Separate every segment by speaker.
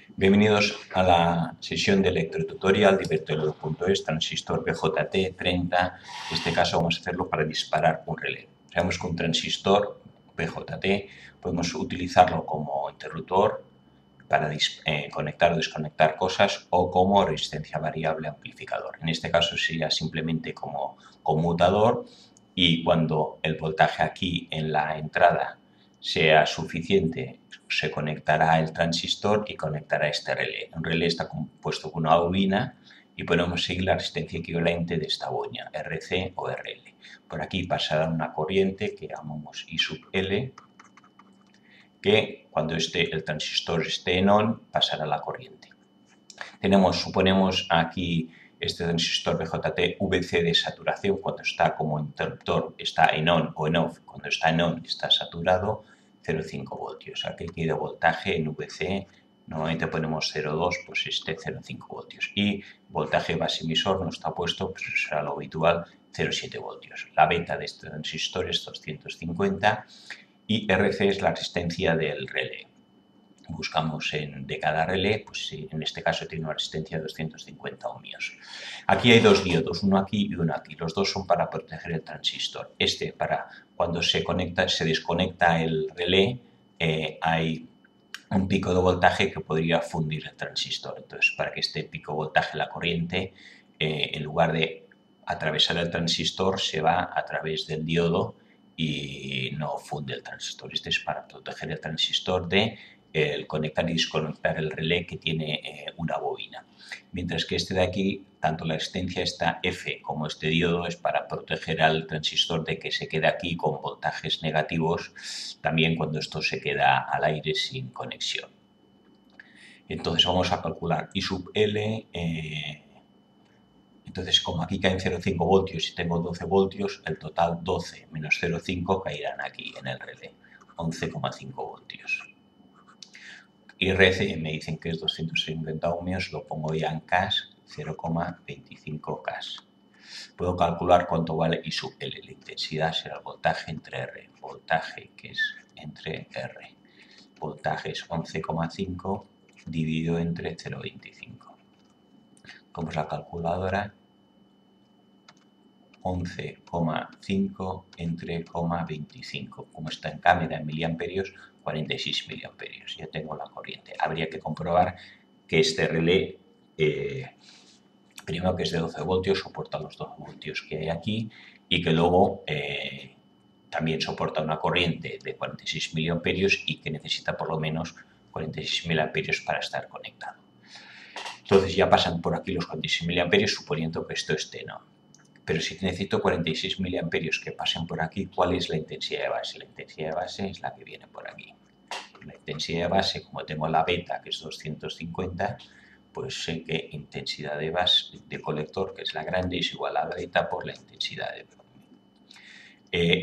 Speaker 1: Bienvenidos a la sesión de electrotutorial de Ibertelo.es, transistor BJT30. En este caso vamos a hacerlo para disparar un relé. Sabemos que un transistor BJT podemos utilizarlo como interruptor para conectar o desconectar cosas o como resistencia variable amplificador. En este caso sería simplemente como conmutador, y cuando el voltaje aquí en la entrada sea suficiente, se conectará el transistor y conectará este relé. Un relé está compuesto con una bobina y podemos seguir la resistencia equivalente de esta bobina, RC o RL. Por aquí pasará una corriente que llamamos I sub L, que cuando el transistor esté en on pasará la corriente. Suponemos aquí este transistor BJT VC de saturación. Cuando está como interruptor está en on o en off. Cuando está en on está saturado, 0,5 voltios. Aquí de voltaje en VC normalmente ponemos 0,2, pues 0,5 voltios. Y voltaje base emisor no está puesto, pues será lo habitual, 0,7 voltios. La beta de este transistor es 250 y RC es la resistencia del relé. Buscamos de cada relé, pues en este caso tiene una resistencia de 250 ohmios. Aquí hay dos diodos, uno aquí y uno aquí. Los dos son para proteger el transistor. Para cuando se desconecta el relé, hay un pico de voltaje que podría fundir el transistor. Entonces, para que este pico de voltaje, la corriente, en lugar de atravesar el transistor, se va a través del diodo y no funde el transistor. Este es para proteger el transistor de el conectar y desconectar el relé que tiene una bobina. Mientras que este de aquí, tanto la resistencia esta F como este diodo es para proteger al transistor de que se quede aquí con voltajes negativos también cuando esto se queda al aire sin conexión. Entonces vamos a calcular I sub L. Entonces, como aquí caen 0,5 voltios y tengo 12 voltios, el total 12 menos 0,5 caerán aquí en el relé, 11,5 voltios. Y RC me dicen que es 250 ohmios, lo pongo ya en CAS, 0,25 CAS. Puedo calcular cuánto vale I sub L. La intensidad será el voltaje entre R. Voltaje que es entre R. Voltaje es 11,5 dividido entre 0,25. Como es la calculadora, 11,5 entre 0,25. Como está en cámara en miliamperios, 46 miliamperios. Ya tengo la corriente. Habría que comprobar que este relé, primero que es de 12 voltios, soporta los 12 voltios que hay aquí, y que luego también soporta una corriente de 46 miliamperios y que necesita por lo menos 46 miliamperios para estar conectado. Entonces ya pasan por aquí los 46 miliamperios, suponiendo que esto esté no. Pero si necesito 46 miliamperios que pasen por aquí, ¿cuál es la intensidad de base? La intensidad de base es la que viene por aquí. La intensidad de base, como tengo la beta, que es 250, pues sé que intensidad de base de colector, que es la grande, es igual a la beta por la intensidad de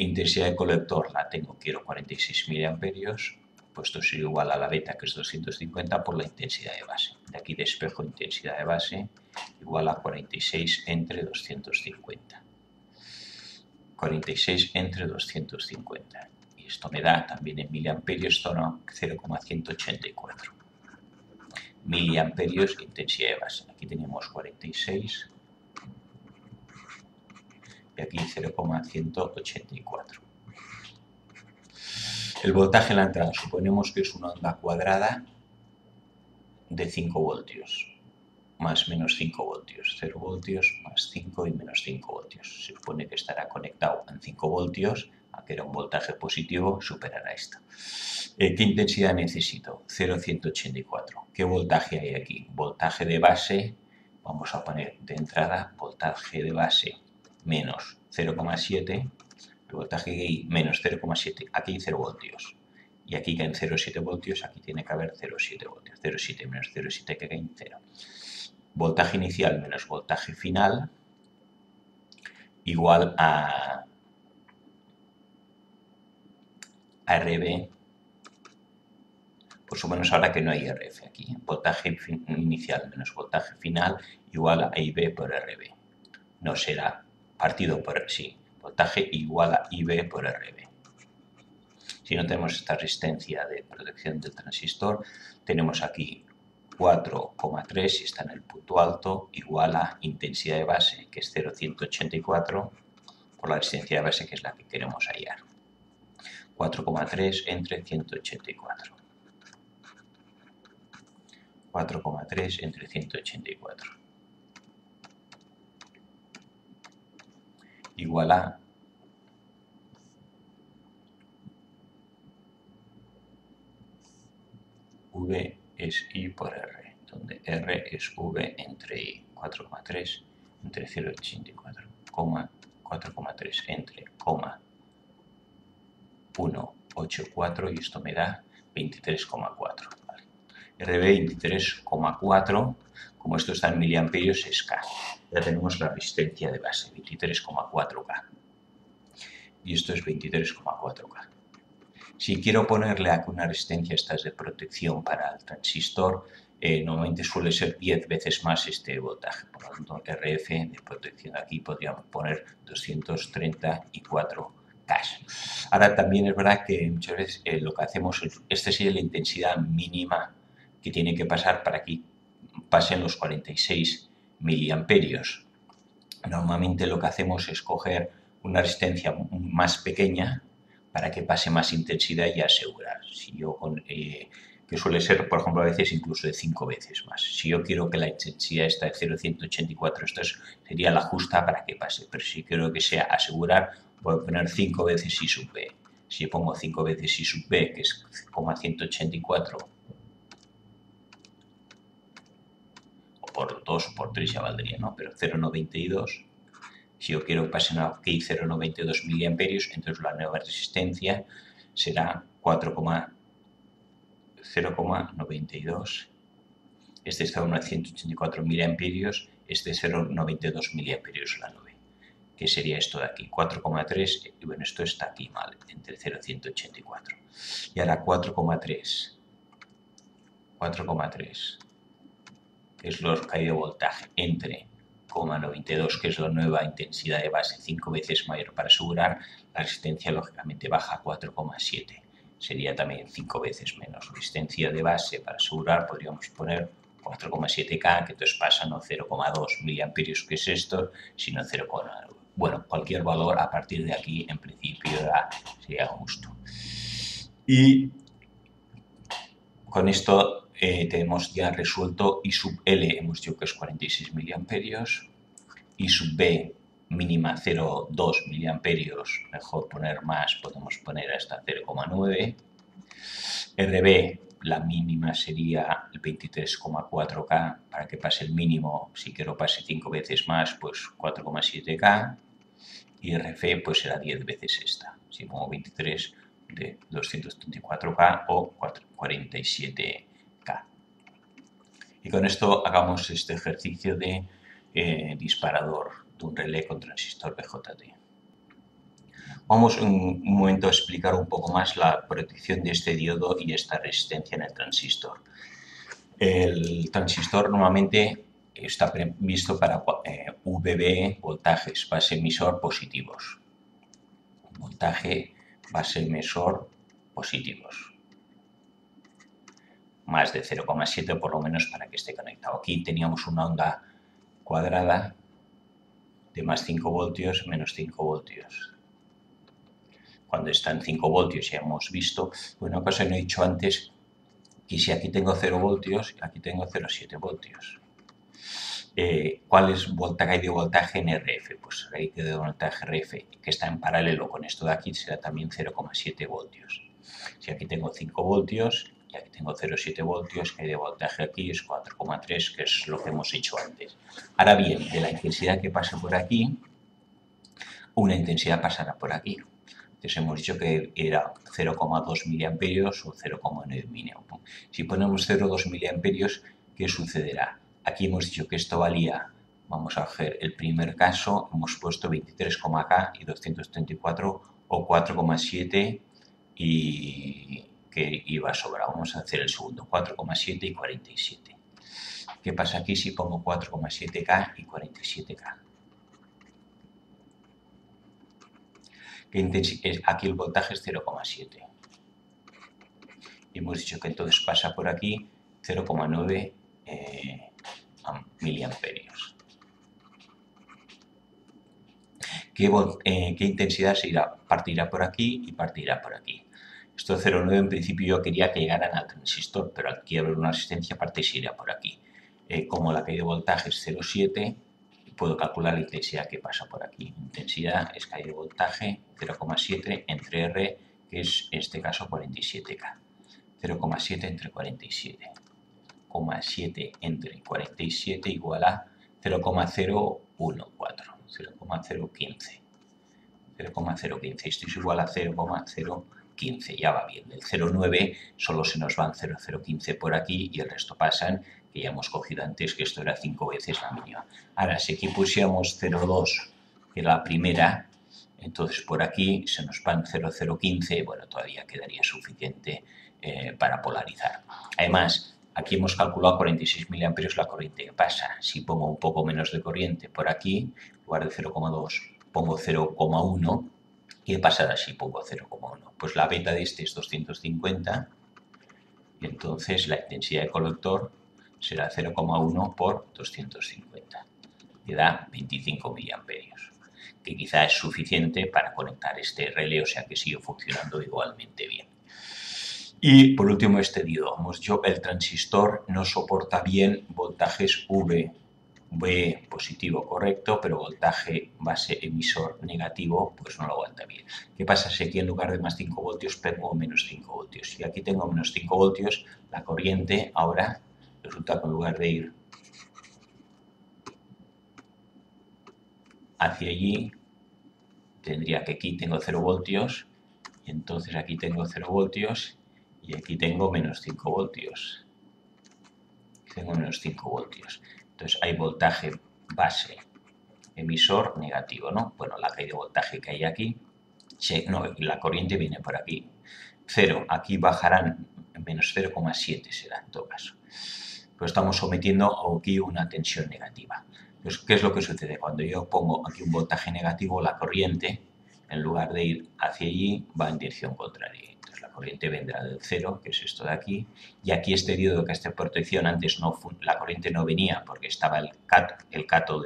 Speaker 1: intensidad de colector la tengo, quiero 46 miliamperios, pues esto es igual a la beta, que es 250, por la intensidad de base. De aquí despejo intensidad de base igual a 46 entre 250. 46 entre 250. Y esto me da también en miliamperios, 0,184. Miliamperios intensidad de base. Aquí tenemos 46 y aquí 0,184. El voltaje en la entrada, suponemos que es una onda cuadrada de 5 voltios, más menos 5 voltios, 0 voltios más 5 y menos 5 voltios. Se supone que estará conectado en 5 voltios, a que era un voltaje positivo, superará esto. ¿Qué intensidad necesito? 0,184. ¿Qué voltaje hay aquí? Voltaje de base, vamos a poner de entrada, voltaje de base menos 0,7, el voltaje que hay menos 0,7, aquí hay 0 voltios. Y aquí caen 0,7 voltios, aquí tiene que haber 0,7 voltios. 0,7 menos 0,7 que caen 0. Voltaje inicial menos voltaje final igual a RB, pues o menos ahora que no hay RF aquí. Voltaje inicial menos voltaje final igual a IB por RB. No será partido por sí. Voltaje igual a IB por RB. Si no tenemos esta resistencia de protección del transistor, tenemos aquí 4,3 si está en el punto alto, igual a intensidad de base, que es 0,184, por la resistencia de base, que es la que queremos hallar. 4,3 entre 184. 4,3 entre 184. Igual a V es I por R, donde R es V entre I. 4,3 entre 0,84, 4,3 entre 1,84 y esto me da 23,4. ¿Vale? RB 23,4, como esto está en miliamperios, es K. Ya tenemos la resistencia de base, 23,4K. Y esto es 23,4K. Si quiero ponerle aquí una resistencia estas de protección para el transistor, normalmente suele ser 10 veces más este voltaje. Por lo tanto, RF de protección aquí podríamos poner 234K. Ahora también es verdad que muchas veces lo que hacemos es, esta sería la intensidad mínima que tiene que pasar para que pasen los 46 miliamperios. Normalmente lo que hacemos es coger una resistencia más pequeña para que pase más intensidad y asegurar. Si yo que suele ser, por ejemplo, a veces incluso de 5 veces más. Si yo quiero que la intensidad está de 0,184, esto sería la justa para que pase. Pero si quiero que sea asegurar, voy a poner 5 veces I sub B. Si yo pongo 5 veces I sub B, que es 0,184, o por 2 o por 3 ya valdría, ¿no? Pero 0,92. Si yo quiero que pasen aquí 0,92 miliamperios, entonces la nueva resistencia será 0,92. Este está a 184 miliamperios, este 0,92 miliamperios la nube. ¿Qué sería esto de aquí? 4,3, y bueno, esto está aquí mal, entre 0,184. Y ahora 4,3. 4,3 es la caída de voltaje entre 0,92, que es la nueva intensidad de base, 5 veces mayor para asegurar, la resistencia lógicamente baja a 4,7. Sería también 5 veces menos. Resistencia de base para asegurar podríamos poner 4,7K, que entonces pasa no 0,2 miliamperios, que es esto, sino 0,9. Bueno, cualquier valor a partir de aquí en principio sería justo. Y con esto tenemos ya resuelto I sub L, hemos dicho que es 46 miliamperios, I sub B mínima 0,2 miliamperios, mejor poner más, podemos poner hasta 0,9, RB la mínima sería el 23,4K, para que pase el mínimo, si quiero pase 5 veces más, pues 4,7K, y RF pues será 10 veces esta, si pongo 23 de 234K o 47K. Y con esto hagamos este ejercicio de disparador de un relé con transistor BJT. Vamos un momento a explicar un poco más la protección de este diodo y esta resistencia en el transistor. El transistor normalmente está previsto para VB, voltajes base emisor positivos. Voltaje base emisor positivos. Más de 0,7 por lo menos para que esté conectado. Aquí teníamos una onda cuadrada de más 5 voltios, menos 5 voltios. Cuando está en 5 voltios ya hemos visto, una cosa que no he dicho antes, que si aquí tengo 0 voltios, aquí tengo 0,7 voltios. ¿Cuál es voltaje de voltaje en RF? Pues el raíz de voltaje RF, que está en paralelo con esto de aquí, será también 0,7 voltios. Si aquí tengo 5 voltios y aquí tengo 0,7 voltios, que de voltaje aquí es 4,3, que es lo que hemos hecho antes. Ahora bien, de la intensidad que pasa por aquí, una intensidad pasará por aquí. Entonces hemos dicho que era 0,2 miliamperios o 0,9 miliamperios. Si ponemos 0,2 miliamperios, ¿qué sucederá? Aquí hemos dicho que esto valía, vamos a hacer el primer caso, hemos puesto 23,K y 234 o 4,7 y que iba a sobrar. Vamos a hacer el segundo, 4,7 y 47. ¿Qué pasa aquí si pongo 4,7K y 47K? Aquí el voltaje es 0,7. Y hemos dicho que entonces pasa por aquí 0,9 miliamperios. ¿Qué intensidad partirá por aquí y partirá por aquí? Esto 0,9 en principio yo quería que llegaran al transistor, pero aquí habrá una resistencia aparte se irá por aquí. Como la caída de voltaje es 0,7, puedo calcular la intensidad que pasa por aquí. Intensidad es caída de voltaje 0,7 entre R, que es en este caso 47K. 0,7 entre 47. 0,7 entre 47 igual a 0,014. 0,015. 0,015. Esto es igual a 0,015. Ya va bien. Del 0,9 solo se nos van 0,015 por aquí y el resto pasan, que ya hemos cogido antes, que esto era 5 veces la mínima. Ahora, si aquí pusiéramos 0,2, que era la primera, entonces por aquí se nos van 0,015, bueno, todavía quedaría suficiente para polarizar. Además, aquí hemos calculado 46 miliamperios la corriente que pasa. Si pongo un poco menos de corriente por aquí, en lugar de 0,2, pongo 0,1. ¿Qué pasará si pongo 0,1? Pues la beta de este es 250 y entonces la intensidad de colector será 0,1 por 250, que da 25 miliamperios, que quizá es suficiente para conectar este relé, o sea que sigue funcionando igualmente bien. Y por último este diodo. Hemos dicho que el transistor no soporta bien voltajes V positivo correcto, pero voltaje base emisor negativo pues no lo aguanta bien. ¿Qué pasa si aquí en lugar de más 5 voltios tengo menos 5 voltios? Si aquí tengo menos 5 voltios, la corriente ahora resulta que en lugar de ir hacia allí, tendría que aquí tengo 0 voltios y entonces aquí tengo 0 voltios y aquí tengo menos 5 voltios. Tengo menos 5 voltios. Entonces hay voltaje base emisor negativo, ¿no? Bueno, la caída de voltaje que hay aquí, no, la corriente viene por aquí. 0, aquí bajarán menos 0,7 será en todo caso. Pues estamos sometiendo aquí una tensión negativa. Pues, ¿qué es lo que sucede? Cuando yo pongo aquí un voltaje negativo, la corriente, en lugar de ir hacia allí, va en dirección contraria. Entonces la corriente vendrá del 0, que es esto de aquí, y aquí este diodo que esta protección antes la corriente no venía porque estaba el cátodo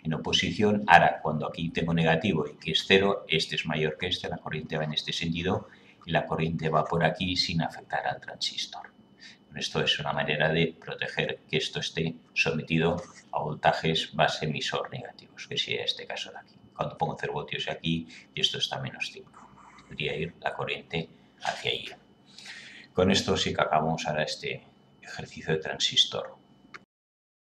Speaker 1: en oposición. Ahora, cuando aquí tengo negativo y que es 0, este es mayor que este, la corriente va en este sentido y la corriente va por aquí sin afectar al transistor. Esto es una manera de proteger que esto esté sometido a voltajes base emisor negativos, que sería este caso de aquí. Cuando pongo 0 voltios aquí y esto está a menos 5, podría ir la corriente hacia allí. Con esto sí que acabamos ahora este ejercicio de transistor.